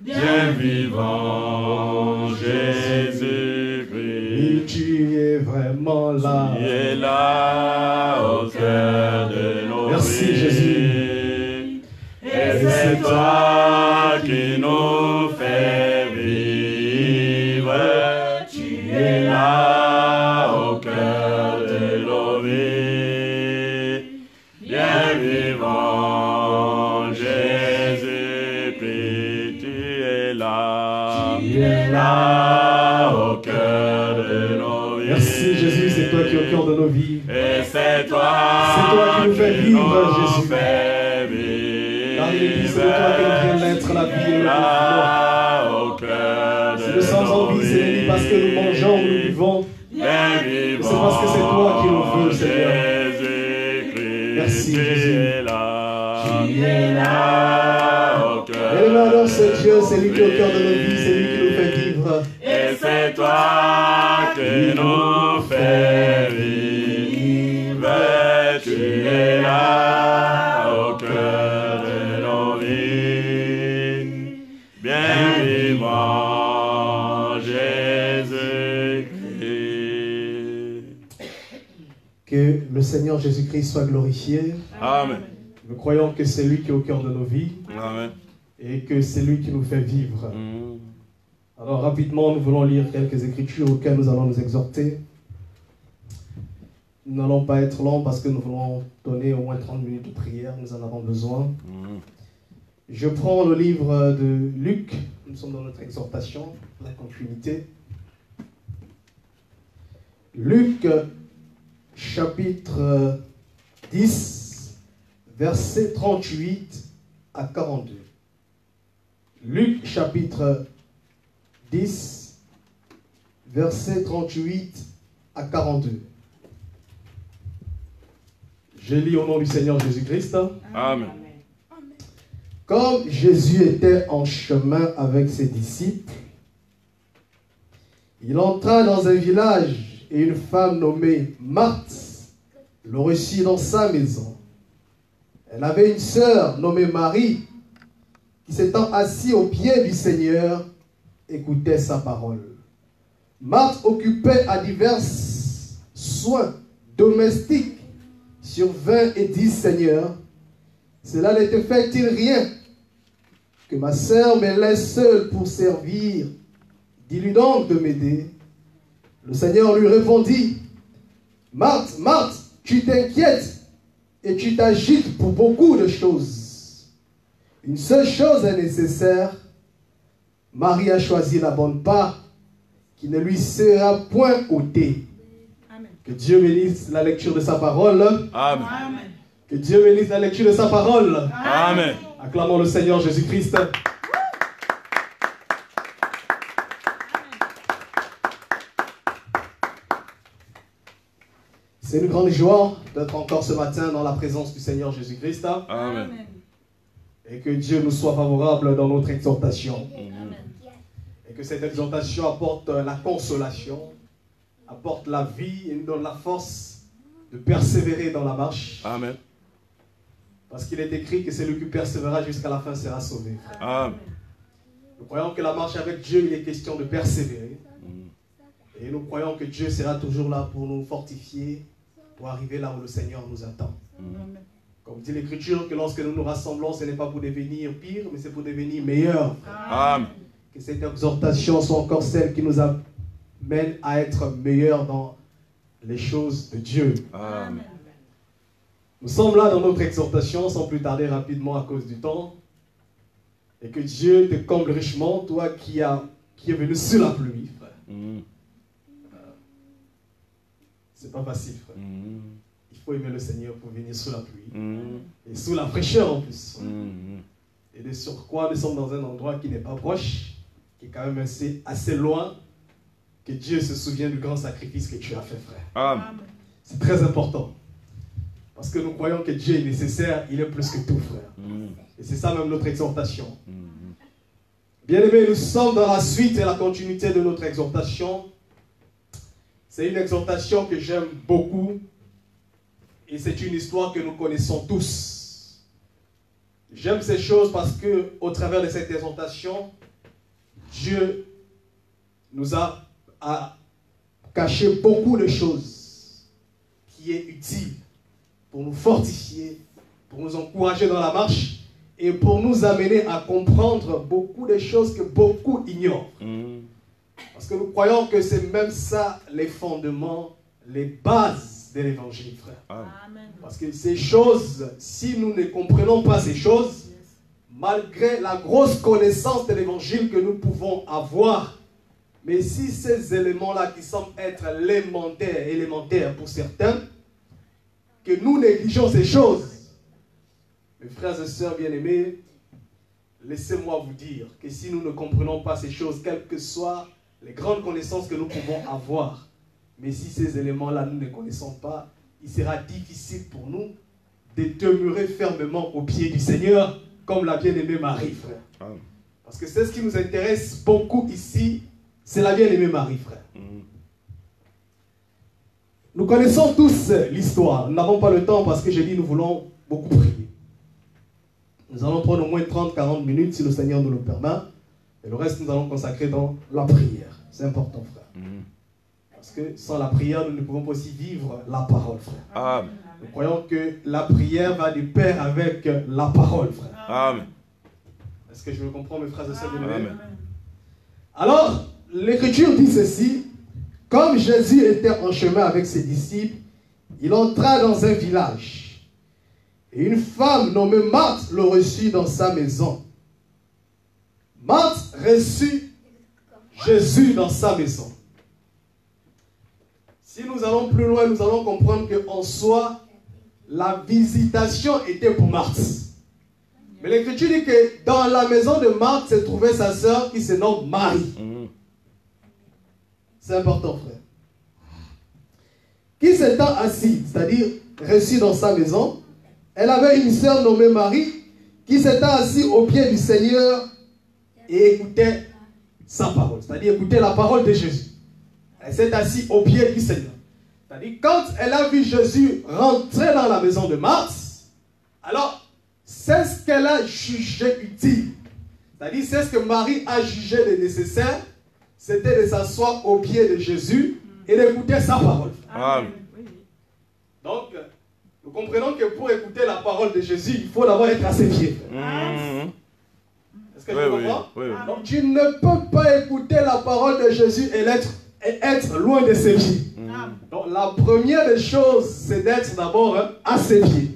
Bien vivant, Jésus-Christ. Tu es vraiment là. Tu es là au cœur de nos vies. Merci Jésus. Et c'est toi qui nous fais vivre. Tu es là au cœur de nos vies. Bien vivant, Jésus-Christ, tu es là. Tu es là au cœur de nos vies. Merci Jésus, c'est toi qui es au cœur de nos vies. Et c'est toi qui nous fais vivre, Jésus. Fais vivre. Car il est de toi que nous vient d'être la vie et le vivant. Si nous sommes en vie, ce n'est ni parce que nous mangeons ou nous vivons. C'est parce que c'est toi qui nous veux, Seigneur. Merci Jésus. Tu es là au cœur. Et maintenant, ce Dieu, c'est lui qui est au cœur de nos vies, c'est lui qui nous fait vivre. Et c'est toi qui nous fais vivre. Tu es là au cœur de nos vies. Bien vivant, Jésus-Christ. Que le Seigneur Jésus-Christ soit glorifié. Amen. Nous croyons que c'est lui qui est au cœur de nos vies. Amen. Et que c'est lui qui nous fait vivre. Alors rapidement, nous voulons lire quelques écritures auxquelles nous allons nous exhorter. Nous n'allons pas être longs parce que nous voulons donner au moins 30 minutes de prière, nous en avons besoin. Je prends le livre de Luc, nous sommes dans notre exhortation, la continuité. Luc, chapitre 10, versets 38 à 42. Luc, chapitre 10, versets 38 à 42. Je lis au nom du Seigneur Jésus-Christ. Amen. Comme Jésus était en chemin avec ses disciples, il entra dans un village et une femme nommée Marthe le reçut dans sa maison. Elle avait une sœur nommée Marie qui s'étant assise aux pieds du Seigneur, écoutait sa parole. Marthe occupait à divers soins domestiques sur 20 et 10 seigneurs. Cela ne te fait-il rien que ma sœur me laisse seule pour servir? Dis-lui donc de m'aider. Le Seigneur lui répondit, Marthe, Marthe, tu t'inquiètes et tu t'agites pour beaucoup de choses. Une seule chose est nécessaire. Marie a choisi la bonne part qui ne lui sera point ôtée. Amen. Que Dieu bénisse la lecture de sa parole. Amen. Que Dieu bénisse la lecture de sa parole. Amen. Acclamons le Seigneur Jésus-Christ. C'est une grande joie d'être encore ce matin dans la présence du Seigneur Jésus-Christ. Amen. Et que Dieu nous soit favorable dans notre exhortation. Amen. Et que cette exhortation apporte la consolation, apporte la vie et nous donne la force de persévérer dans la marche. Amen. Parce qu'il est écrit que celui qui persévérera jusqu'à la fin sera sauvé. Amen. Nous croyons que la marche avec Dieu, il est question de persévérer. Et nous croyons que Dieu sera toujours là pour nous fortifier, pour arriver là où le Seigneur nous attend. Amen. Comme dit l'Écriture, que lorsque nous nous rassemblons, ce n'est pas pour devenir pire, mais c'est pour devenir meilleur. Amen. Que cette exhortation soit encore celle qui nous amène à être meilleurs dans les choses de Dieu. Amen. Nous sommes là dans notre exhortation, sans plus tarder rapidement à cause du temps. Et que Dieu te comble richement, toi qui es venu sous la pluie, frère. C'est pas facile, frère. Il faut aimer le Seigneur pour venir sous la pluie. Et sous la fraîcheur en plus. Et de surcroît, nous sommes dans un endroit qui n'est pas proche, qui est quand même assez loin. Que Dieu se souvienne du grand sacrifice que tu as fait, frère. Amen. C'est très important. Parce que nous croyons que Dieu est nécessaire, il est plus que tout, frère. Et c'est ça même notre exhortation. Bien-aimés, nous sommes dans la suite et la continuité de notre exhortation. C'est une exhortation que j'aime beaucoup. Et c'est une histoire que nous connaissons tous. J'aime ces choses parce que au travers de cette exhortation, Dieu nous a caché beaucoup de choses qui est utile pour nous fortifier, pour nous encourager dans la marche et pour nous amener à comprendre beaucoup de choses que beaucoup ignorent. Parce que nous croyons que c'est même ça les fondements, les bases de l'évangile, frère. Amen. Parce que ces choses, si nous ne comprenons pas ces choses, malgré la grosse connaissance de l'évangile que nous pouvons avoir, mais si ces éléments-là qui semblent être élémentaires pour certains, que nous négligeons ces choses, mes frères et sœurs bien-aimés, laissez-moi vous dire que si nous ne comprenons pas ces choses, quelles que soient les grandes connaissances que nous pouvons avoir, mais si ces éléments-là nous ne connaissons pas, il sera difficile pour nous de demeurer fermement au pied du Seigneur, comme la bien-aimée Marie, frère. Parce que c'est ce qui nous intéresse beaucoup ici, c'est la bien-aimée Marie, frère. Nous connaissons tous l'histoire. Nous n'avons pas le temps parce que j'ai dit nous voulons beaucoup prier. Nous allons prendre au moins 30-40 minutes si le Seigneur nous le permet. Et le reste, nous allons consacrer dans la prière. C'est important, frère. Parce que sans la prière, nous ne pouvons pas aussi vivre la parole, frère. Amen. Nous croyons que la prière va de pair avec la parole, frère. Amen. Est-ce que je me comprends, mes frères et sœurs bien-aimés? Amen. Alors, l'Écriture dit ceci. Comme Jésus était en chemin avec ses disciples, il entra dans un village. Et une femme nommée Marthe le reçut dans sa maison. Marthe reçut Jésus dans sa maison. Si nous allons plus loin, nous allons comprendre qu'en soi, la visitation était pour Marthe. Mais l'Écriture dit que dans la maison de Marthe se trouvait sa sœur qui se nomme Marie. C'est important, frère. Qui s'étant assis, c'est-à-dire reçu dans sa maison, elle avait une sœur nommée Marie qui s'était assise au pied du Seigneur et écoutait sa parole, c'est-à-dire écoutait la parole de Jésus. Elle s'est assise au pied du Seigneur. C'est-à-dire quand elle a vu Jésus rentrer dans la maison de Marthe, alors c'est ce qu'elle a jugé utile. C'est-à-dire c'est ce que Marie a jugé de nécessaire, c'était de s'asseoir au pied de Jésus et d'écouter sa parole. Amen. Donc, nous comprenons que pour écouter la parole de Jésus, il faut d'abord être à ses pieds. Est-ce que tu comprends? Oui. Donc, tu ne peux pas écouter la parole de Jésus et être loin de ses pieds. Donc, la première des choses, c'est d'être d'abord à ses pieds.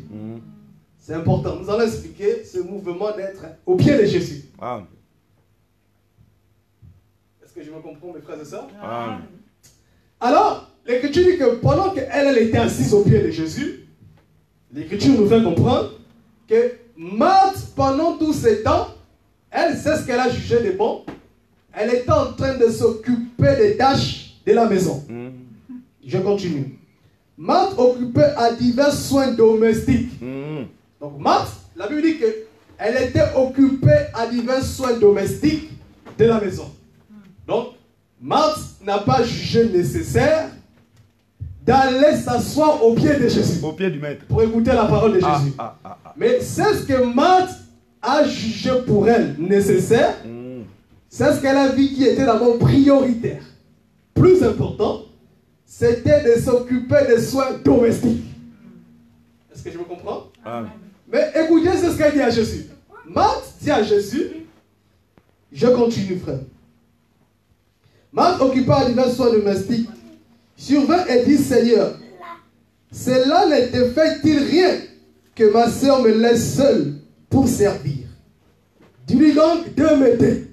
C'est important. Nous allons expliquer ce mouvement d'être au pied de Jésus. Amen. Est-ce que je me comprends, mes frères et sœurs? Amen. Alors, l'Écriture dit que pendant qu'elle était assise au pied de Jésus, l'Écriture nous fait comprendre que Marthe, pendant tout ce temps, elle sait ce qu'elle a jugé de bon. Elle était en train de s'occuper des tâches de la maison. Je continue. Marthe occupait à divers soins domestiques. Donc Marthe, la Bible dit qu'elle était occupée à divers soins domestiques de la maison. Donc, Marthe n'a pas jugé nécessaire d'aller s'asseoir au pied de Jésus. Au pied du maître. Pour écouter la parole de Jésus. Mais c'est ce que Marthe a jugé pour elle nécessaire. C'est ce qu'elle a vu qui était d'abord prioritaire. Plus important, c'était de s'occuper des soins domestiques. Est-ce que je me comprends? Amen. Mais écoutez ce qu'elle dit à Jésus. Marthe dit à Jésus, je continue, frère. Marthe occupa à divers soins domestiques, survint et dit, Seigneur, cela ne te fait-il rien que ma soeur me laisse seule pour servir? Dis-lui donc de m'aider.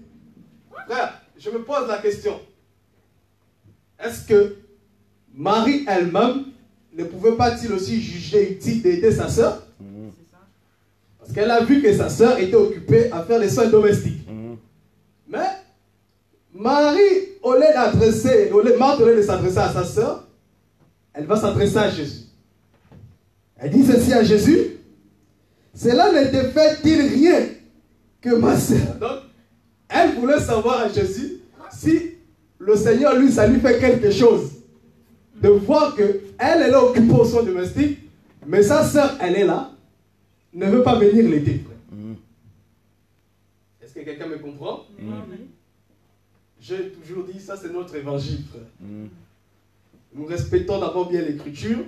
Frère, je me pose la question. Est-ce que Marie elle-même ne pouvait pas-il aussi juger utile d'aider sa soeur? Parce qu'elle a vu que sa soeur était occupée à faire les soins domestiques. Mais Marie, Marthe, au lieu de s'adresser à sa soeur, elle va s'adresser à Jésus. Elle dit ceci à Jésus, cela ne te fait-il rien que ma soeur? Donc, elle voulait savoir à Jésus si le Seigneur, lui, ça lui fait quelque chose. De voir qu'elle, elle est occupée aux soins domestiques, mais sa soeur, elle est là, ne veut pas venir l'aider. Est-ce que quelqu'un me comprend? J'ai toujours dit, ça c'est notre évangile, frère. Nous respectons d'abord bien l'écriture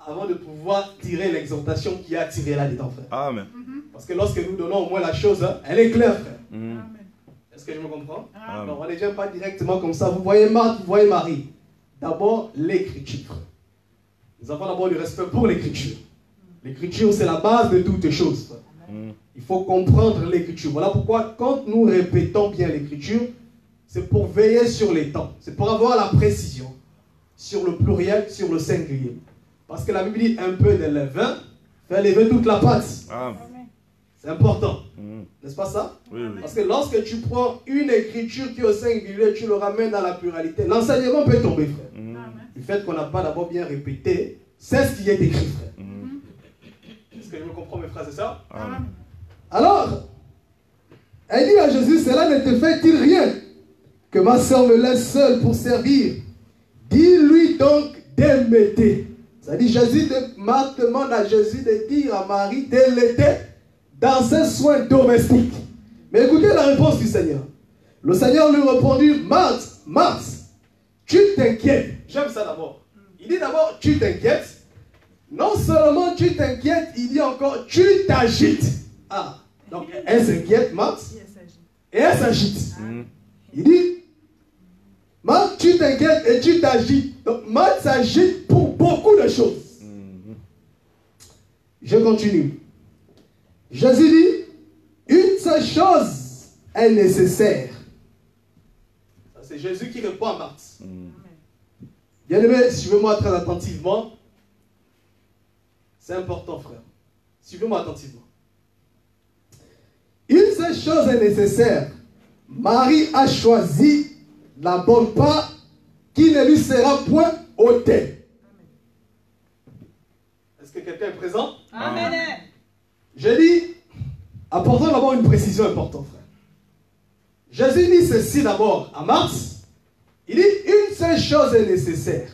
avant de pouvoir tirer l'exhortation qui a tiré là-dedans, frère. Amen. Parce que lorsque nous donnons au moins la chose, hein, elle est claire, frère. Est-ce que je me comprends? Non, on ne vient pas directement comme ça. Vous voyez Marthe, vous voyez Marie. D'abord, l'écriture. Nous avons d'abord du respect pour l'écriture. L'écriture, c'est la base de toutes choses, frère. Il faut comprendre l'écriture. Voilà pourquoi, quand nous répétons bien l'écriture, c'est pour veiller sur les temps. C'est pour avoir la précision sur le pluriel, sur le singulier. Parce que la Bible dit un peu de levain fait lever toute la pâte. C'est important. N'est-ce pas ça? Oui, oui. Parce que lorsque tu prends une écriture qui est au singulier, tu le ramènes dans la pluralité, l'enseignement peut tomber, frère. Du fait qu'on n'a pas d'abord bien répété, c'est ce qui est écrit, frère. Est-ce que je me comprends, mes frères, c'est ça? Alors, elle dit à Jésus, cela ne te fait-il rien que ma soeur me laisse seule pour servir? Dis-lui donc d'émêter. Ça dit, Marc demande à Jésus de dire à Marie de l'aider dans ses soins domestiques. Mais écoutez la réponse du Seigneur. Le Seigneur lui répondit, Marthe, Marthe, tu t'inquiètes. J'aime ça d'abord. Il dit d'abord, tu t'inquiètes. Non seulement tu t'inquiètes, il dit encore, tu t'agites. Ah, donc elle s'inquiète, Marthe, et elle s'agite. Il dit, Marthe, tu t'inquiètes et tu t'agites. Donc Marthe s'agite pour beaucoup de choses. Je continue. Jésus dit, une seule chose est nécessaire. C'est Jésus qui répond à Marthe. Bien-aimé, suivez-moi très attentivement. C'est important, frère. Suivez-moi attentivement. Une seule chose est nécessaire. Marie a choisi la bonne part qui ne lui sera point ôtée. Est-ce que quelqu'un est présent? Amen. Je dis, apportons d'abord une précision importante, frère. Jésus dit ceci d'abord à Marthe. Il dit, une seule chose est nécessaire.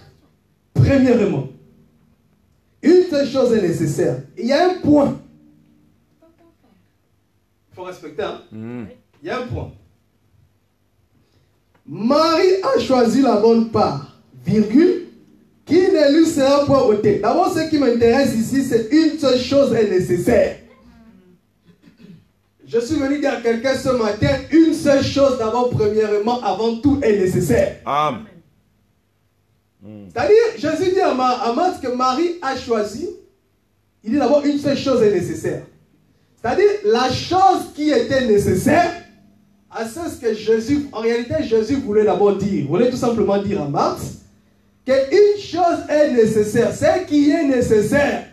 Premièrement, une seule chose est nécessaire. Il y a un point. Il faut respecter, hein? Il y a un point. Marie a choisi la bonne part, virgule, qui ne lui sera pas ôtée. D'abord, ce qui m'intéresse ici, c'est une seule chose est nécessaire. Je suis venu dire à quelqu'un ce matin, une seule chose d'abord, premièrement, avant tout, est nécessaire. Amen. C'est-à-dire, Jésus dit à Marthe que Marie a choisi, il dit d'abord, une seule chose est nécessaire. C'est-à-dire, la chose qui était nécessaire, c'est ce que Jésus, en réalité, Jésus voulait d'abord dire. Il voulait tout simplement dire à Marthe qu'une chose est nécessaire. Ce qui est nécessaire,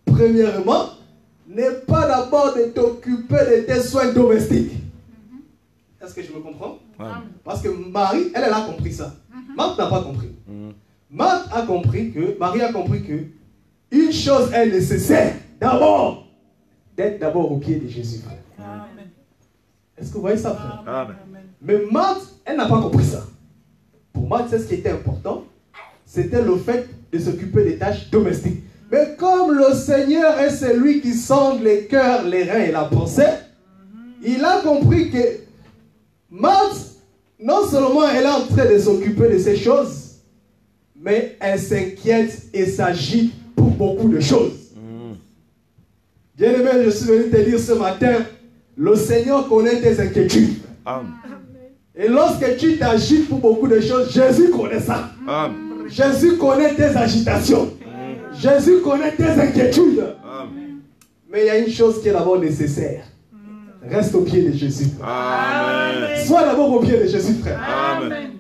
premièrement, n'est pas d'abord de t'occuper de tes soins domestiques. Est-ce que je me comprends? Parce que Marie, elle a compris ça. Marthe n'a pas compris. Marie a compris que une chose est nécessaire. D'abord, d'être d'abord au pied de Jésus. Est-ce que vous voyez ça, frère? Amen. Mais Marthe, elle n'a pas compris ça. Pour Marthe, c'est ce qui était important. C'était le fait de s'occuper des tâches domestiques. Mais comme le Seigneur est celui qui sonde les cœurs, les reins et la pensée, il a compris que Marthe, non seulement elle est en train de s'occuper de ces choses, mais elle s'inquiète et s'agite pour beaucoup de choses. Bien-aimé, je suis venu te dire ce matin, le Seigneur connaît tes inquiétudes. Amen. Et lorsque tu t'agites pour beaucoup de choses, Jésus connaît ça. Amen. Jésus connaît tes agitations. Jésus connaît tes inquiétudes. Amen. Mais il y a une chose qui est d'abord nécessaire. Reste au pied de Jésus. Amen. Sois d'abord au pied de Jésus, frère. Amen.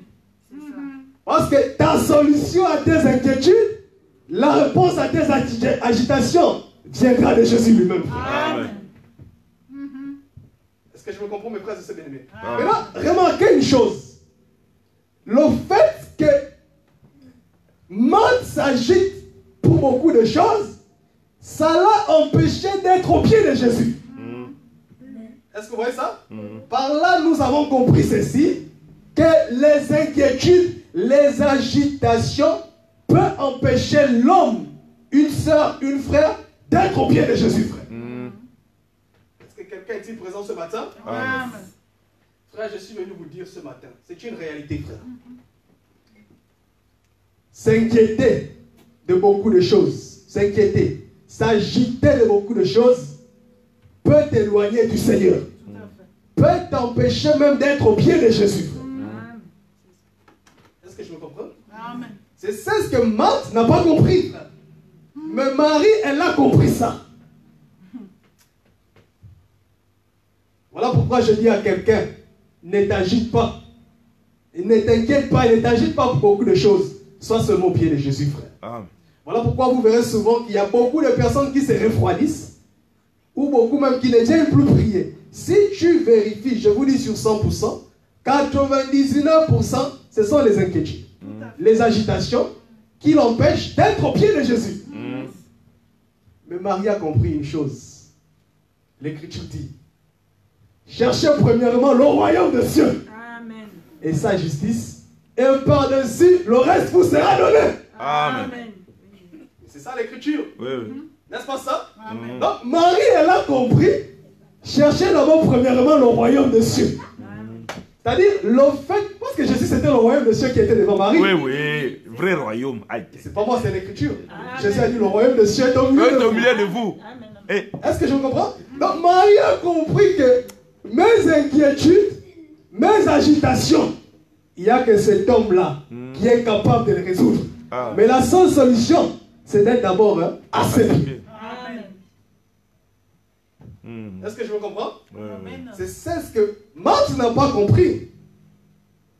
Parce que ta solution à tes inquiétudes, la réponse à tes agitations viendra de Jésus lui-même. Amen. Est-ce que je me comprends, mes frères et sœurs bien-aimés? Amen. Maintenant, remarquez une chose. Le fait que Marthe s'agite pour beaucoup de choses, ça l'a empêché d'être au pied de Jésus. Est-ce que vous voyez ça? Par là, nous avons compris ceci, que les inquiétudes, les agitations peuvent empêcher l'homme, une soeur, une frère, d'être au pied de Jésus, frère. Est-ce que quelqu'un est-il présent ce matin? Amen. Frère, je suis venu vous dire ce matin, c'est une réalité, frère. S'inquiéter de beaucoup de choses, s'inquiéter, s'agiter de beaucoup de choses, peut t'éloigner du Seigneur, peut t'empêcher même d'être au pied de Jésus. Est-ce que je me comprends? Amen. C'est ça ce que Marthe n'a pas compris, frère. Mais Marie, elle a compris ça. Voilà pourquoi je dis à quelqu'un, ne t'agite pas, ne t'inquiète pas, ne t'agite pas pour beaucoup de choses. Sois seulement au pied de Jésus, frère. Amen. Voilà pourquoi vous verrez souvent qu'il y a beaucoup de personnes qui se refroidissent, ou beaucoup même qui ne viennent plus prier. Si tu vérifies, je vous dis sur 100%, 99%, ce sont les inquiétudes, les agitations qui l'empêchent d'être au pied de Jésus. Mais Marie a compris une chose. L'Écriture dit, cherchez premièrement le royaume de Dieu. Amen. Et sa justice, et par-dessus, le reste vous sera donné. Amen. C'est ça l'Écriture. Oui, oui. N'est-ce pas ça? Amen. Donc Marie, elle a compris, cherchez d'abord premièrement le royaume de Dieu. C'est-à-dire, le fait, parce que Jésus c'était le royaume de Dieu qui était devant Marie. Oui, oui. Vrai royaume. Aïe. C'est pas moi, c'est l'Écriture. Amen. Jésus a dit le royaume de Dieu est au milieu Dieu de est au vous. milieu de vous. Amen. Et Est-ce que je me comprends? Donc Marie a compris que mes inquiétudes, mes agitations, il n'y a que cet homme-là qui est capable de les résoudre. Ah. Mais la seule solution, c'est d'être d'abord à ses pieds. Amen. Est-ce que je me comprends? Amen. C'est ce que Marthe n'a pas compris.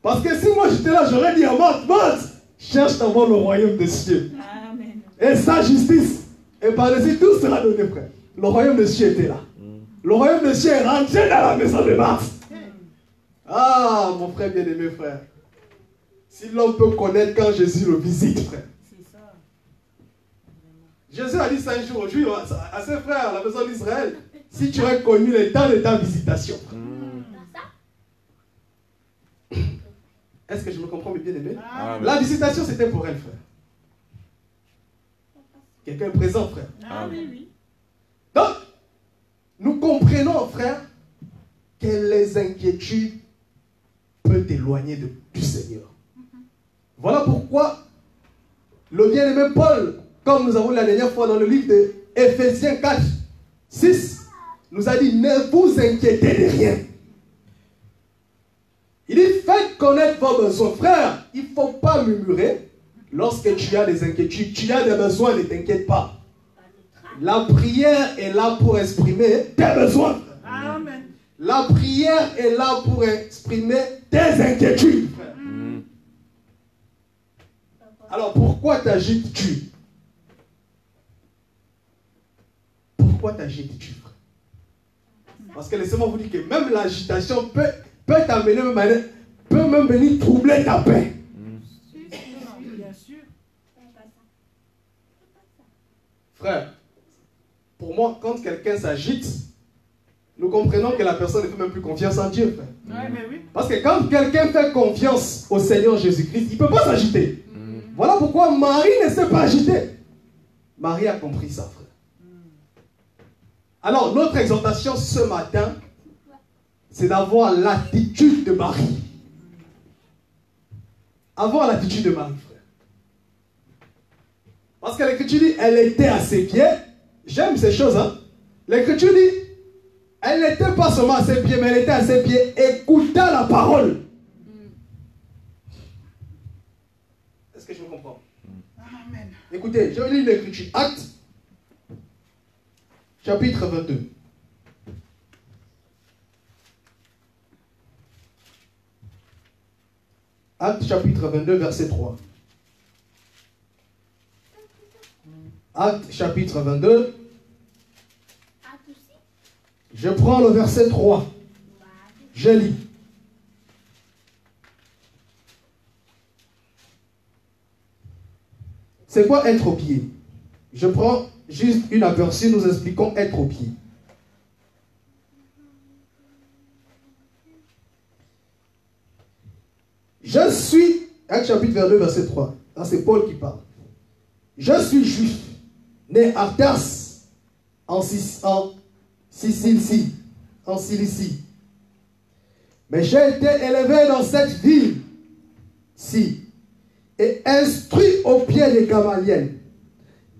Parce que si moi j'étais là, j'aurais dit à Marthe, Marthe, cherche d'abord le royaume de Dieu. Amen. Et sa justice. Et par-dessus tout sera donné, frère. Le royaume de Dieu était là. Le royaume de Dieu est rentré dans la maison de Marthe. Ah, mon frère bien-aimé, frère. Si l'homme peut connaître quand Jésus le visite, frère. C'est ça. Jésus a dit ça un jour au juif à ses frères à la maison d'Israël. Si tu aurais connu le temps de ta visitation. Est-ce que je me comprends bien aimé? Amen. La visitation c'était pour elle, frère. Quelqu'un est présent, frère. Ah oui, oui. Donc, nous comprenons, frère, que les inquiétudes peuvent t'éloigner du Seigneur. Voilà pourquoi le bien-aimé Paul, comme nous avons vu la dernière fois dans le livre de Éphésiens 4, 6, nous a dit, ne vous inquiétez de rien. Il dit, faites connaître vos besoins. Frère, il ne faut pas murmurer lorsque tu as des inquiétudes. Tu as des besoins, ne t'inquiète pas. La prière est là pour exprimer tes besoins. Amen. La prière est là pour exprimer tes inquiétudes, frère. Alors pourquoi t'agites-tu? Pourquoi t'agites-tu, frère? Parce que laissez-moi vous dire que même l'agitation peut t'amener, peut même venir troubler ta paix. Bien sûr. Frère, pour moi, quand quelqu'un s'agite, nous comprenons que la personne ne fait même plus confiance en Dieu, frère. Ouais, mais oui. Parce que quand quelqu'un fait confiance au Seigneur Jésus-Christ, il ne peut pas s'agiter. Voilà pourquoi Marie ne s'est pas agitée. Marie a compris ça, frère. Alors, notre exhortation ce matin, c'est d'avoir l'attitude de Marie. Avoir l'attitude de Marie, frère. Parce que l'Écriture dit, elle était à ses pieds. J'aime ces choses, hein. L'Écriture dit, elle n'était pas seulement à ses pieds, mais elle était à ses pieds, écoutant la parole. Est-ce que je me comprends? Amen. Écoutez, je vais lire l'Écriture. Actes, chapitre 22. Actes, chapitre 22, verset 3. Actes, chapitre 22. Je prends le verset 3. Je lis. C'est quoi être au pied? Je prends juste une aperçue, nous expliquons être au pied. Je suis, Actes chapitre 22, verset 3. Là, c'est Paul qui parle. Je suis juif, né à Tarse, en Sicile, en Cilicie. Mais j'ai été élevé dans cette ville-ci et instruit au pied de Gamaliel,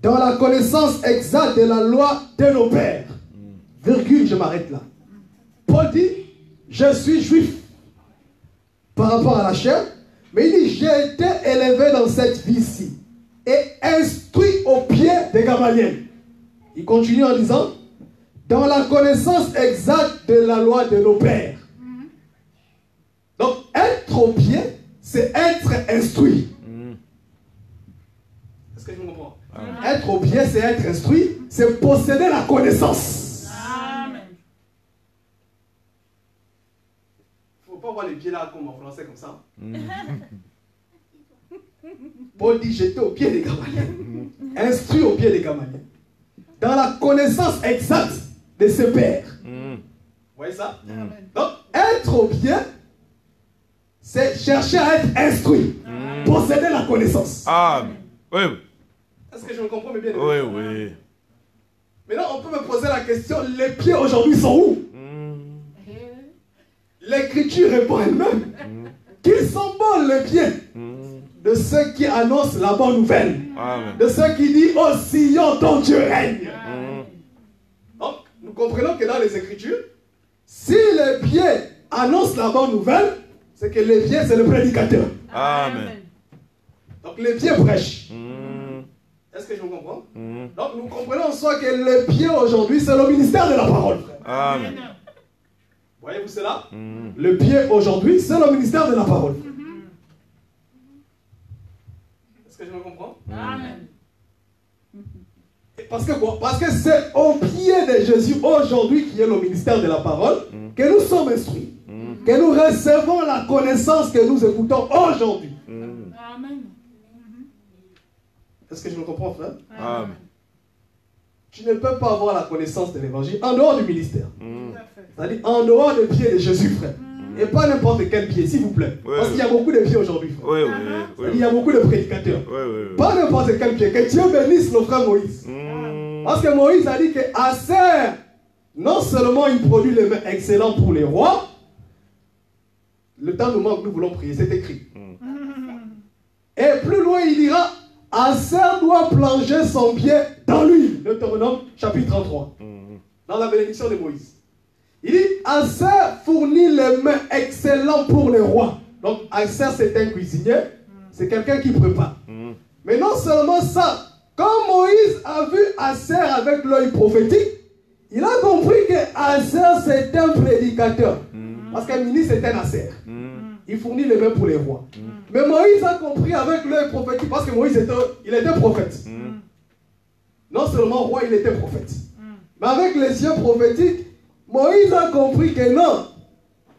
dans la connaissance exacte de la loi de nos pères. Virgule, je m'arrête là. Paul dit, je suis juif par rapport à la chair, mais il dit, j'ai été élevé dans cette vie-ci et instruit au pied de Gamaliel. Il continue en disant, dans la connaissance exacte de la loi de nos pères. Donc, être au pied, c'est être instruit. Est-ce que je me comprends? Être au pied, c'est être instruit, c'est posséder la connaissance. Amen. Il ne faut pas voir les pieds là comme en français comme ça. Paul dit, j'étais au pied des Gamaliel. Instruit au pied des Gamaliel. Dans la connaissance exacte de ses pères. Vous voyez ça? Amen. Donc, être au pied, c'est chercher à être instruit. Posséder la connaissance. Amen. Oui, oui. Est-ce que je me comprends bien? Oui, oui. Maintenant, on peut me poser la question, les pieds aujourd'hui sont où? L'Écriture répond elle-même qu'ils sont bons les pieds de ceux qui annoncent la bonne nouvelle. Amen. De ceux qui disent, oh Sion, ton Dieu règne. Donc, nous comprenons que dans les Écritures, si les pieds annoncent la bonne nouvelle, c'est que les pieds, c'est le prédicateur. Amen. Donc, les pieds prêchent. Est-ce que je me comprends? Donc, nous comprenons en soi que les pieds aujourd'hui, c'est le ministère de la parole. Amen. Voyez-vous cela? Le pied aujourd'hui, c'est le ministère de la parole. Est-ce que je me comprends? Amen. Parce que quoi? Parce que c'est au pied de Jésus aujourd'hui qui est le ministère de la parole que nous sommes instruits. Que nous recevons la connaissance que nous écoutons aujourd'hui. Amen. Est-ce que je me comprends, frère? Amen. Tu ne peux pas avoir la connaissance de l'évangile en dehors du ministère. Tout à fait. C'est-à-dire en dehors des pieds de Jésus, frère. Et pas n'importe quel pied, s'il vous plaît. Oui, Parce qu'il y a beaucoup de pieds aujourd'hui, frère. Oui, oui, C'est-à-dire, il oui. y a beaucoup de prédicateurs. Oui, oui, oui. Pas n'importe quel pied. Que Dieu bénisse le frère Moïse. Parce que Moïse a dit que Aser, non seulement il produit les mains excellents pour les rois, le temps nous manque, nous voulons prier, c'est écrit. Et plus loin, il dira, Aser doit plonger son pied dans l'huile. Deutéronome chapitre 33. Dans la bénédiction de Moïse. Il dit, Aser fournit les mains excellents pour les rois. Donc Aser, c'est un cuisinier, c'est quelqu'un qui prépare. Mais non seulement ça, quand Moïse a vu Aser avec l'œil prophétique, il a compris que Aser c'est un prédicateur. Parce qu'un ministre c'est un Aser. Il fournit les mains pour les rois. Mais Moïse a compris avec l'œil prophétique, parce que Moïse il était prophète. Non seulement roi, il était prophète. Mais avec les yeux prophétiques, Moïse a compris que non,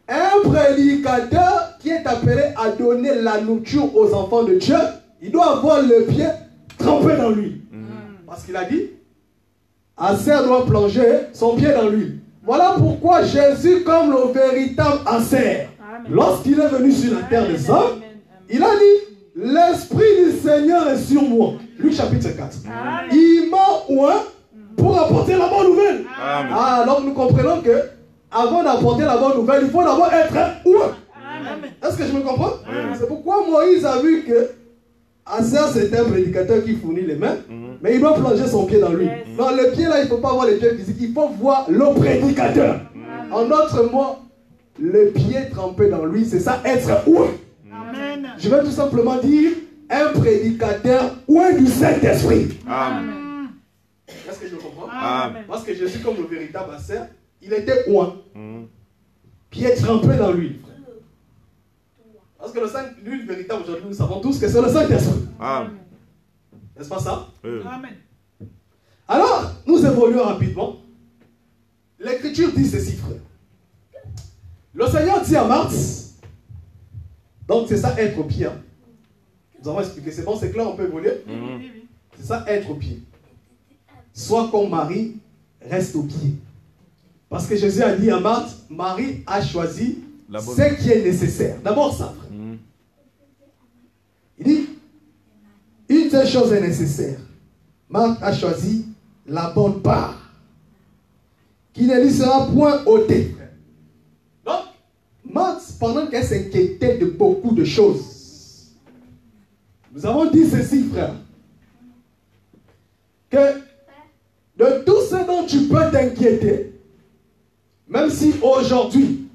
un prédicateur qui est appelé à donner la nourriture aux enfants de Dieu, il doit avoir le pied trempé dans l'huile. Parce qu'il a dit, Aser doit plonger son pied dans l'huile. Voilà pourquoi Jésus, comme le véritable Aser, lorsqu'il est venu sur la terre des hommes, il a dit, l'Esprit du Seigneur est sur moi. Luc chapitre 4. Il m'a oint pour apporter la bonne nouvelle. Amen. Ah, donc nous comprenons que avant d'apporter la bonne nouvelle, il faut d'abord être oint. Est-ce que je me comprends? C'est pourquoi Moïse a vu que Aser c'est un prédicateur qui fournit les mains, mais il doit plonger son pied dans lui. Dans le pied là, il ne faut pas voir les pieds physiques, il faut voir le prédicateur. En d'autres mots, le pied trempé dans lui, c'est ça, être oint. Amen. Je vais tout simplement dire un prédicateur oint du Saint-Esprit. Amen. Est-ce que je me comprends? Amen. Parce que Jésus, comme le véritable Aser, il était oint. Pied trempé dans l'huile. Parce que l'huile véritable aujourd'hui, nous savons tous que c'est le Saint-Esprit. Amen. N'est-ce pas ça? Oui. Amen. Alors, nous évoluons rapidement. L'Écriture dit ceci, frère. Le Seigneur dit à Marthe, donc c'est ça être au pied. Hein. Nous avons expliqué, c'est bon, c'est clair, on peut évoluer. C'est ça être au pied. Sois comme Marie, reste au pied. Parce que Jésus a dit à Marthe, Marie a choisi ce qui est nécessaire. D'abord ça, frère. Il dit, une seule chose est nécessaire. Marthe a choisi la bonne part, qui ne lui sera point ôtée. pendant qu'elle s'inquiétait de beaucoup de choses. Nous avons dit ceci, frère, que de tout ce dont tu peux t'inquiéter, même si aujourd'hui,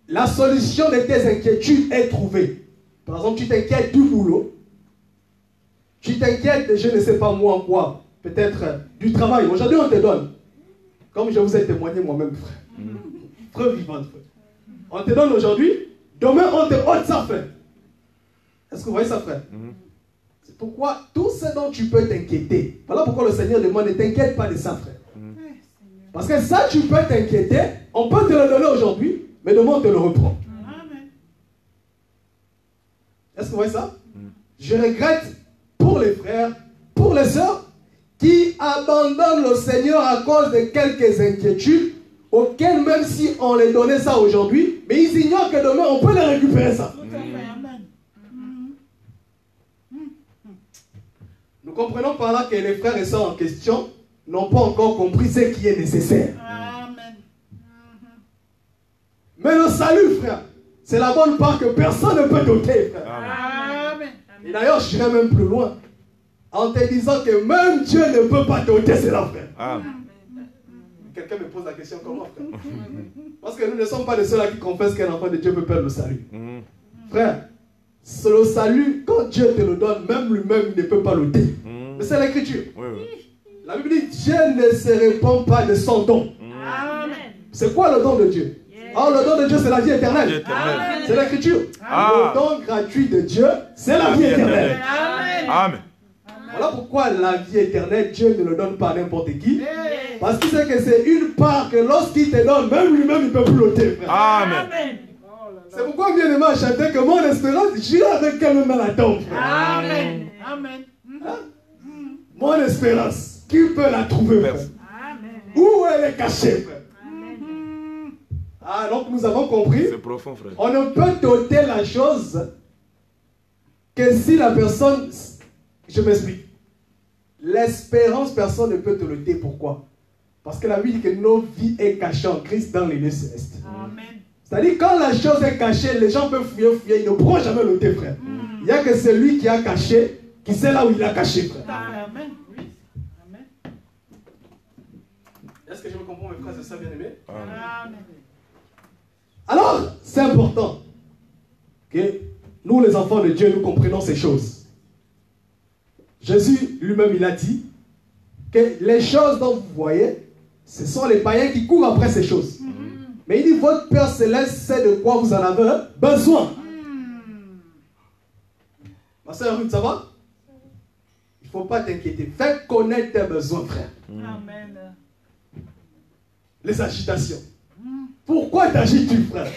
la solution de tes inquiétudes est trouvée. Par exemple, tu t'inquiètes du boulot, tu t'inquiètes de je ne sais pas moi quoi, peut-être du travail. Aujourd'hui, on te donne, comme je vous ai témoigné moi-même, frère. Preuve vivante, frère. On te donne aujourd'hui, demain on te ôte ça, frère. Est-ce que vous voyez ça, frère? C'est pourquoi tout ce dont tu peux t'inquiéter, voilà pourquoi le Seigneur demande ne t'inquiète pas de ça, frère. Parce que ça, tu peux t'inquiéter, on peut te le donner aujourd'hui, mais demain on te le reprend. Est-ce que vous voyez ça? Je regrette pour les frères, pour les sœurs, qui abandonnent le Seigneur à cause de quelques inquiétudes, auxquelles même si on les donnait ça aujourd'hui, mais ils ignorent que demain on peut les récupérer ça. Nous comprenons par là que les frères et sœurs en question n'ont pas encore compris ce qui est nécessaire. Amen. Mais le salut, frère, c'est la bonne part que personne ne peut doter, frère. Amen. Et d'ailleurs, je dirais même plus loin, en te disant que même Dieu ne peut pas doter cela, frère. Amen. Quelqu'un me pose la question, comment, frère? Parce que nous ne sommes pas de ceux-là qui confessent qu'un enfant de Dieu peut perdre le salut. Frère, c'est le salut, quand Dieu te le donne, même lui-même ne peut pas l'ôter. Mais c'est l'écriture. Oui, oui. La Bible dit, Dieu ne se répand pas de son don. Amen. C'est quoi le don de Dieu? Oh, le don de Dieu, c'est la vie éternelle. Amen. C'est l'écriture. Ah. Le don gratuit de Dieu, c'est la vie éternelle. Amen. Amen. Voilà pourquoi la vie éternelle, Dieu ne le donne pas à n'importe qui. Parce qu'il sait que c'est une part que lorsqu'il te donne, même lui-même, il ne peut plus l'ôter, frère. Amen. C'est pourquoi bien aimé a chanté que mon espérance, j'irai avec elle dans la tombe, frère. Amen. Amen. Mon espérance, qui peut la trouver, frère? Où elle est cachée, frère? Ah, donc nous avons compris. C'est profond, frère. On ne peut doter la chose que si la personne... Je m'explique. L'espérance, personne ne peut te le dire. Pourquoi? Parce que la Bible dit que nos vies est cachée en Christ dans les lieux célestes. Amen. C'est-à-dire quand la chose est cachée, les gens peuvent fouiller, ils ne pourront jamais le dire, frère. Il n'y a que celui qui a caché, qui sait là où il a caché, frère. Amen. Oui. Amen. Est-ce que je me comprends, mes frères et sœurs bien-aimés? Amen. Alors, c'est important que nous, les enfants de Dieu, nous comprenions ces choses. Jésus lui-même, il a dit que les choses dont vous voyez, ce sont les païens qui courent après ces choses. Mais il dit, votre Père Céleste sait de quoi vous en avez besoin. Ma soeur Ruth, ça va? Il ne faut pas t'inquiéter. Fais connaître tes besoins, frère. Amen. Les agitations. Pourquoi t'agites-tu, frère?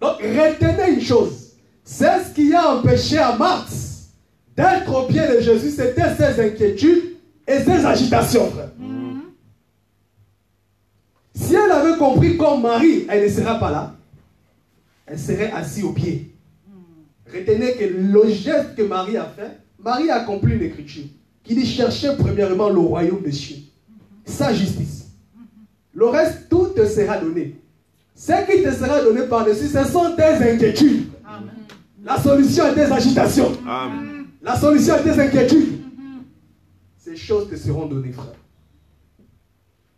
Donc, retenez une chose. C'est ce qui a empêché à Marthe d'être au pied de Jésus, c'était ses inquiétudes et ses agitations, frère. Si elle avait compris comme Marie, elle ne serait pas là. Elle serait assise au pied. Retenez que le geste que Marie a fait, Marie a accompli une écriture qui dit cherchez premièrement le royaume des cieux, sa justice. Le reste, tout te sera donné. Ce qui te sera donné par-dessus, ce sont tes inquiétudes. Amen. La solution à tes agitations. Amen. La solution à tes inquiétudes. Ces choses te seront données, frère.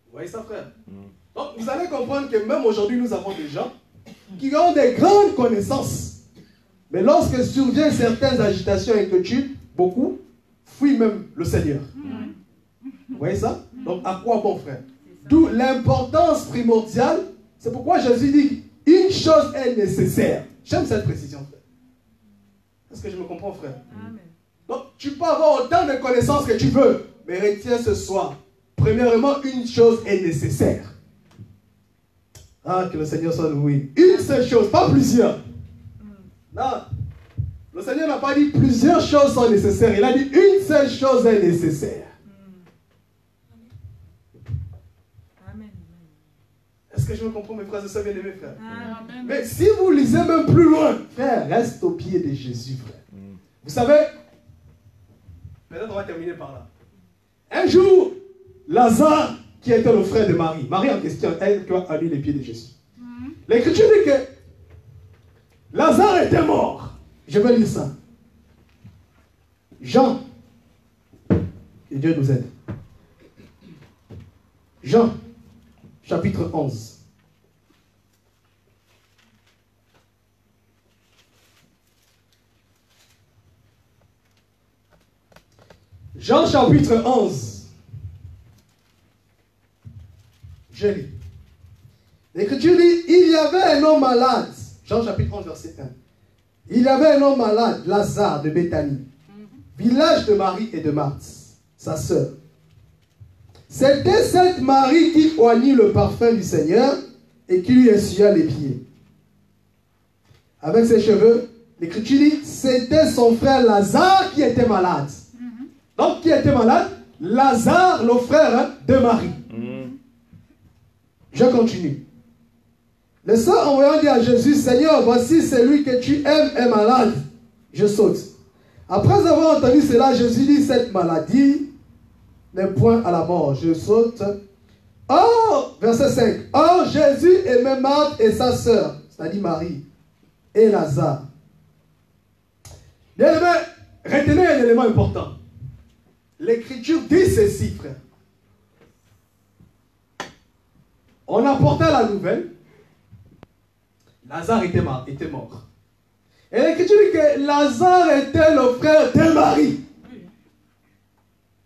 Vous voyez ça, frère? Donc, vous allez comprendre que même aujourd'hui, nous avons des gens qui ont des grandes connaissances. Mais lorsque surviennent certaines agitations et inquiétudes, beaucoup fuient même le Seigneur. Vous voyez ça? Donc, à quoi bon, frère? D'où l'importance primordiale. C'est pourquoi Jésus dit une chose est nécessaire. J'aime cette précision, frère. Est-ce que je me comprends, frère? Amen. Donc, tu peux avoir autant de connaissances que tu veux, mais retiens ce soir. Premièrement, une chose est nécessaire. Ah, que le Seigneur soit loué. Une seule chose, pas plusieurs. Non. Le Seigneur n'a pas dit plusieurs choses sont nécessaires. Il a dit une seule chose est nécessaire. Amen. Est-ce que je me comprends, mes frères et sœurs bien-aimés, frère? Amen. Mais si vous lisez même plus loin, frère, reste au pied de Jésus, frère. Vous savez, peut-être on va terminer par là. Un jour, Lazare, qui était le frère de Marie, Marie en question, elle qui a lu les pieds de Jésus. L'Écriture dit que Lazare était mort. Je vais lire ça. Jean. Que Dieu nous aide. Jean, chapitre 11. Jean, chapitre 11. Je lis. L'Écriture dit, il y avait un homme malade. Jean, chapitre 11, verset 1. Il y avait un homme malade, Lazare de Béthanie, village de Marie et de Marthe, sa sœur. C'était cette Marie qui oignit le parfum du Seigneur et qui lui essuya les pieds. Avec ses cheveux, l'Écriture dit, c'était son frère Lazare qui était malade. Donc, qui était malade? Lazare, le frère de Marie. Je continue. Le sœurs envoyant dit à Jésus, Seigneur, voici celui que tu aimes est malade. Je saute. Après avoir entendu cela, Jésus dit, cette maladie n'est point à la mort. Je saute. Or, verset 5. Or, Jésus aimait Marthe et sa sœur, c'est-à-dire Marie, et Lazare. Bien aimé, retenez un élément important. L'Écriture dit ceci, frère. On apporta la nouvelle. Lazare était mort. Et l'Écriture dit que Lazare était le frère de Marie.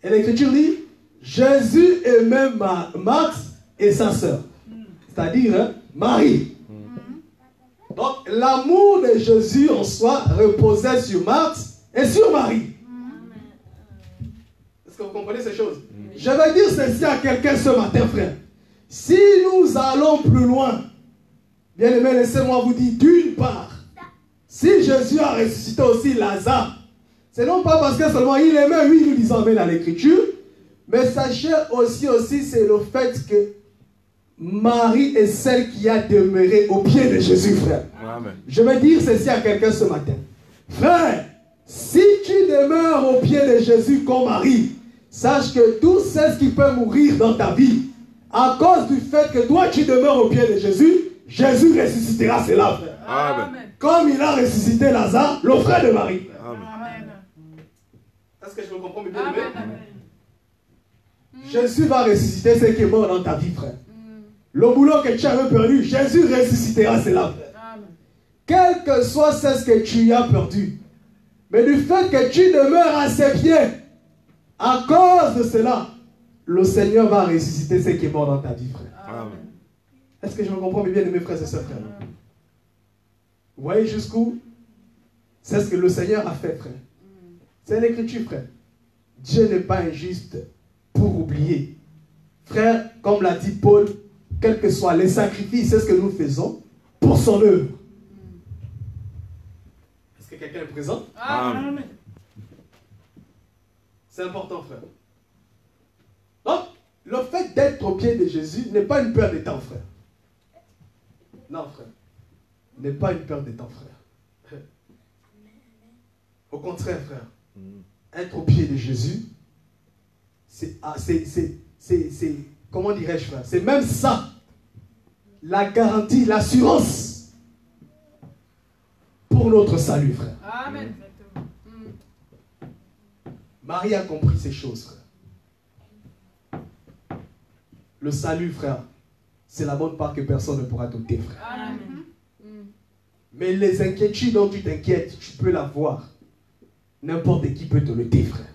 Et l'Écriture dit, Jésus aimait Marthe et sa sœur. C'est-à-dire Marie. Donc l'amour de Jésus en soi reposait sur Marthe et sur Marie. Est-ce que vous comprenez ces choses? Je vais dire ceci à quelqu'un ce matin, frère. Si nous allons plus loin, bien aimé, laissez-moi vous dire d'une part, si Jésus a ressuscité aussi Lazare, c'est non pas parce que seulement il aimait, oui, nous disons amen à l'Écriture, mais sachez aussi, c'est le fait que Marie est celle qui a demeuré au pied de Jésus, frère. Amen. Je vais dire ceci à quelqu'un ce matin. Frère, si tu demeures au pied de Jésus comme Marie, sache que tout ce qui peut mourir dans ta vie, à cause du fait que toi tu demeures au pied de Jésus, Jésus ressuscitera cela, frère. Amen. Comme il a ressuscité Lazare, le frère de Marie. Amen. Est-ce que je me comprends bien? Jésus va ressusciter ce qui est mort dans ta vie, frère. Le boulot que tu avais perdu, Jésus ressuscitera cela, frère. Quel que soit ce que tu as perdu, mais du fait que tu demeures à ses pieds, à cause de cela, le Seigneur va ressusciter ce qui est mort dans ta vie, frère. Amen. Est-ce que je me comprends bien, mes frères et sœurs, frère? Vous voyez jusqu'où? C'est ce que le Seigneur a fait, frère. C'est l'Écriture, frère. Dieu n'est pas injuste pour oublier. Frère, comme l'a dit Paul, quels que soient les sacrifices, c'est ce que nous faisons pour son œuvre. Est-ce que quelqu'un est présent? Amen. C'est important, frère. Donc, le fait d'être au pied de Jésus n'est pas une perte de temps, frère. Non, frère. N'est pas une perte de temps, frère. Au contraire, frère. Être au pied de Jésus, c'est comment dirais-je, frère? C'est même ça, la garantie, l'assurance pour notre salut, frère. Amen. Marie a compris ces choses, frère. Le salut, frère, c'est la bonne part que personne ne pourra douter, frère. Amen. Mais les inquiétudes dont tu t'inquiètes, tu peux l'avoir. N'importe qui peut te le dire, frère.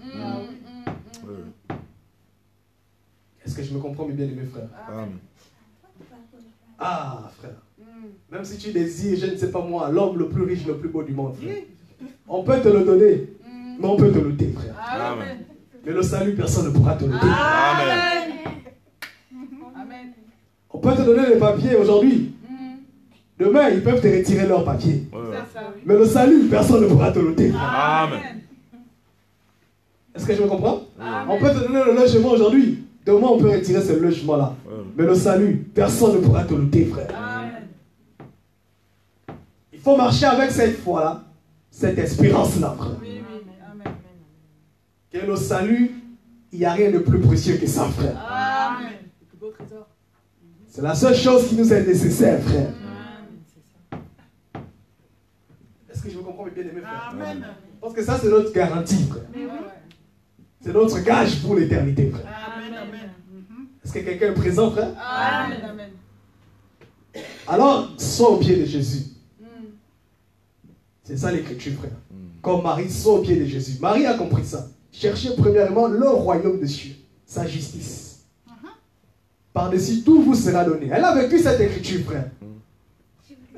Est-ce que je me comprends bien, mes frères? Amen. Ah, frère. Même si tu désires, je ne sais pas moi, l'homme le plus riche, le plus beau du monde, frère. On peut te le donner, mais on peut te le dire, frère. Amen. Mais le salut, personne ne pourra te le dire. Amen. Amen. On peut te donner les papiers aujourd'hui. Demain, ils peuvent te retirer leurs papiers. C'est ça. Mais le salut, personne ne pourra te le dire, frère. Amen. Est-ce que je me comprends? Amen. On peut te donner le logement aujourd'hui. Demain, on peut retirer ce logement-là. Mais le salut, personne ne pourra te le dire, frère. Amen. Il faut marcher avec cette foi-là, cette espérance-là, frère. Oui, oui. Amen. Que le salut, il n'y a rien de plus précieux que ça, frère. Amen. C'est la seule chose qui nous est nécessaire, frère. mes bien-aimés frères? Amen. Parce que ça, c'est notre garantie, frère. Ouais, ouais. C'est notre gage pour l'éternité, frère. Amen. Amen. Est-ce que quelqu'un est présent, frère? Amen. Amen. Alors, sois au pied de Jésus. C'est ça l'écriture, frère. Comme Marie, sois au pied de Jésus. Marie a compris ça. Cherchez premièrement le royaume de Dieu, sa justice. Par-dessus tout vous sera donné. Elle a vécu cette écriture, frère.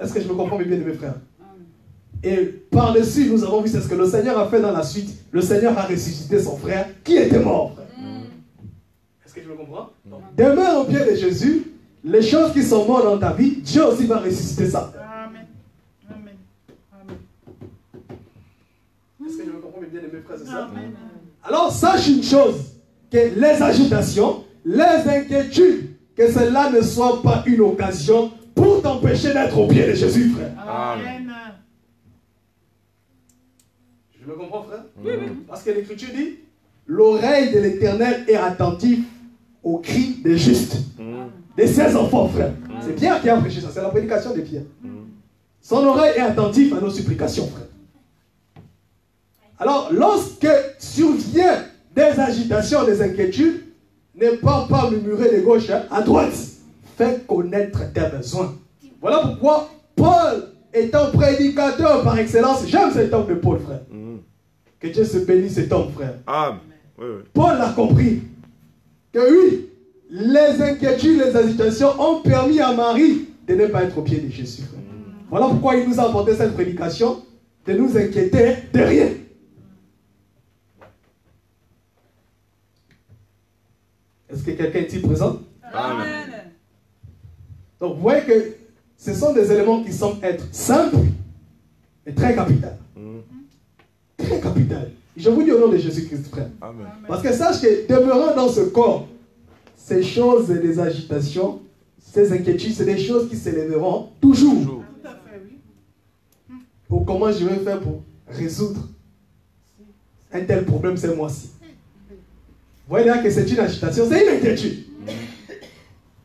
Est-ce que je me comprends bien de mes frères? Et par-dessus, nous avons vu c'est ce que le Seigneur a fait dans la suite. Le Seigneur a ressuscité son frère qui était mort, frère. Est-ce que je me comprends? Demeure au pied de Jésus. Les choses qui sont mortes dans ta vie, Dieu aussi va ressusciter ça. Amen. Amen. Amen. Est-ce que je me comprends bien de mes frères, c'est ça? Amen. Alors, sache une chose, que les agitations, les inquiétudes, que cela ne soit pas une occasion pour t'empêcher d'être au pied de Jésus, frère. Amen. Je me comprends, frère? Oui. Parce que l'Écriture dit, l'oreille de l'Éternel est attentive aux cris des justes, de ses enfants, frère. C'est Pierre qui a prêché ça, c'est la prédication de Pierre. Son oreille est attentive à nos supplications, frère. Alors, lorsque survient des agitations, des inquiétudes, ne pas murmurer de gauche à droite. Fais connaître tes besoins. Voilà pourquoi Paul, étant prédicateur par excellence, j'aime cet homme de Paul, frère. Que Dieu se bénisse cet homme, frère. Amen. Oui, oui. Paul a compris que oui, les inquiétudes, les agitations ont permis à Marie de ne pas être au pied de Jésus, frère. Voilà pourquoi il nous a apporté cette prédication, de nous inquiéter de rien. Est-ce que quelqu'un est-il présent? Amen. Donc vous voyez que ce sont des éléments qui semblent être simples et très capitaux. Très capitaux. Je vous dis au nom de Jésus-Christ, frère. Amen. Parce que sache que demeurant dans ce corps, ces choses et les agitations, ces inquiétudes, c'est des choses qui s'élèveront toujours. Tout à fait, oui. Pour comment je vais faire pour résoudre un tel problème ce mois-ci. Vous voyez là que c'est une agitation, c'est une inquiétude.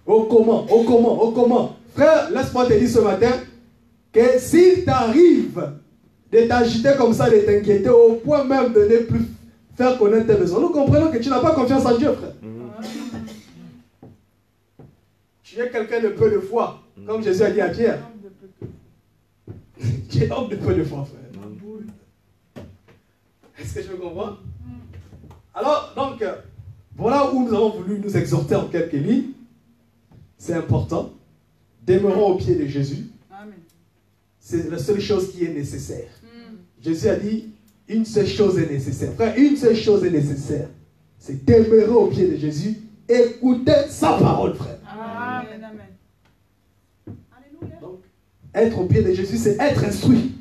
Oh comment? Frère, laisse-moi te dire ce matin que s'il t'arrive de t'agiter comme ça, de t'inquiéter au point même de ne plus faire connaître tes besoins, nous comprenons que tu n'as pas confiance en Dieu, frère. Tu es quelqu'un de peu de foi, comme Jésus a dit à Pierre. Tu es homme de peu de foi, frère. Est-ce que je me comprends? Alors, donc, voilà où nous avons voulu nous exhorter en quelques lignes. C'est important. Demeurons au pied de Jésus. Amen. C'est la seule chose qui est nécessaire. Jésus a dit, une seule chose est nécessaire. Frère, une seule chose est nécessaire. C'est demeurer au pied de Jésus, écouter sa parole, frère. Amen. Amen. Alléluia. Donc, être au pied de Jésus, c'est être instruit.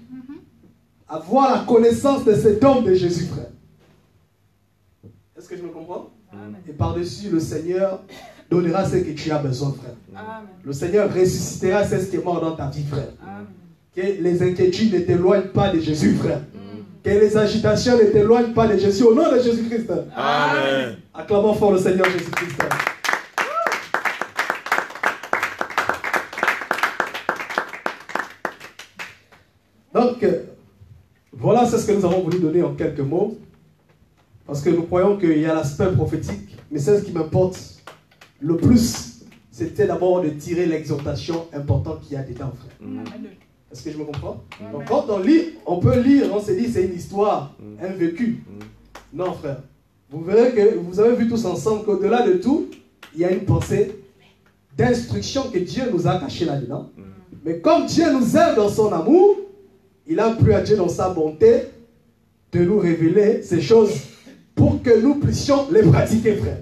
Avoir la connaissance de cet homme de Jésus, frère. Est-ce que je me comprends? Amen. Et par-dessus, le Seigneur donnera ce que tu as besoin, frère. Amen. Le Seigneur ressuscitera ce qui est mort dans ta vie, frère. Amen. Que les inquiétudes ne t'éloignent pas de Jésus, frère. Que les agitations ne t'éloignent pas de Jésus. Au nom de Jésus-Christ. Amen. Acclamons fort le Seigneur Jésus-Christ. Donc, voilà, c'est ce que nous avons voulu donner en quelques mots. Parce que nous croyons qu'il y a l'aspect prophétique. Mais c'est ce qui m'importe le plus. C'était d'abord de tirer l'exhortation importante qu'il y a dedans, frère. Amen. Est-ce que je me comprends? Donc quand on lit, on peut lire, on se dit c'est une histoire, un vécu. Non, frère. Vous verrez que vous avez vu tous ensemble qu'au-delà de tout, il y a une pensée d'instruction que Dieu nous a cachée là-dedans. Mais comme Dieu nous aime dans son amour, il a plu à Dieu dans sa bonté de nous révéler ces choses pour que nous puissions les pratiquer, frère.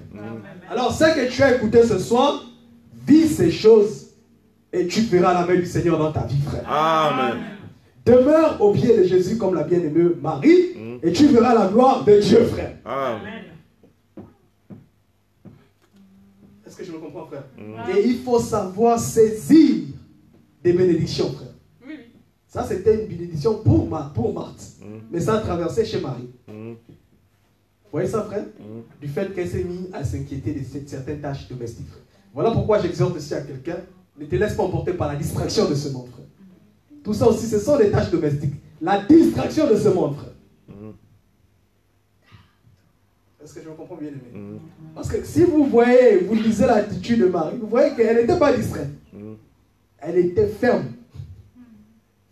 Alors, ce que tu as écouté ce soir, vis ces choses et tu verras la main du Seigneur dans ta vie, frère. Amen. Demeure au pied de Jésus comme la bien-aimée Marie et tu verras la gloire de Dieu, frère. Amen. Est-ce que je me comprends, frère? Et il faut savoir saisir des bénédictions, frère. Oui, oui. Ça, c'était une bénédiction pour Marthe. Mais ça a traversé chez Marie. Vous voyez ça, frère? Du fait qu'elle s'est mise à s'inquiéter de certaines tâches domestiques. Voilà pourquoi j'exhorte aussi à quelqu'un, ne te laisse pas emporter par la distraction de ce monde, frère. Tout ça aussi, ce sont des tâches domestiques. la distraction de ce monde, frère. Est-ce que je me comprends bien, aimé? Parce que si vous voyez, vous lisez l'attitude de Marie, vous voyez qu'elle n'était pas distraite. Elle était ferme.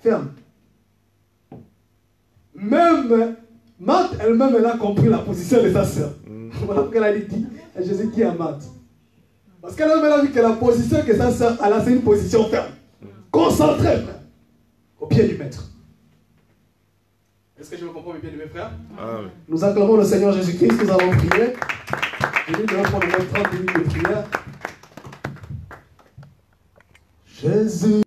Ferme. Même Marthe elle-même, elle a compris la position de sa sœur. Voilà ce qu'elle a dit. Et Jésus dit à Marthe. Parce qu'elle-même, elle a vu que la position que sa sœur a, c'est une position ferme. Concentrée, frère. Au pied du maître. Est-ce que je me comprends bien, mes frères? Nous acclamons le Seigneur Jésus-Christ, nous allons prier. Je vais prendre au moins 30 minutes de prière. Jésus.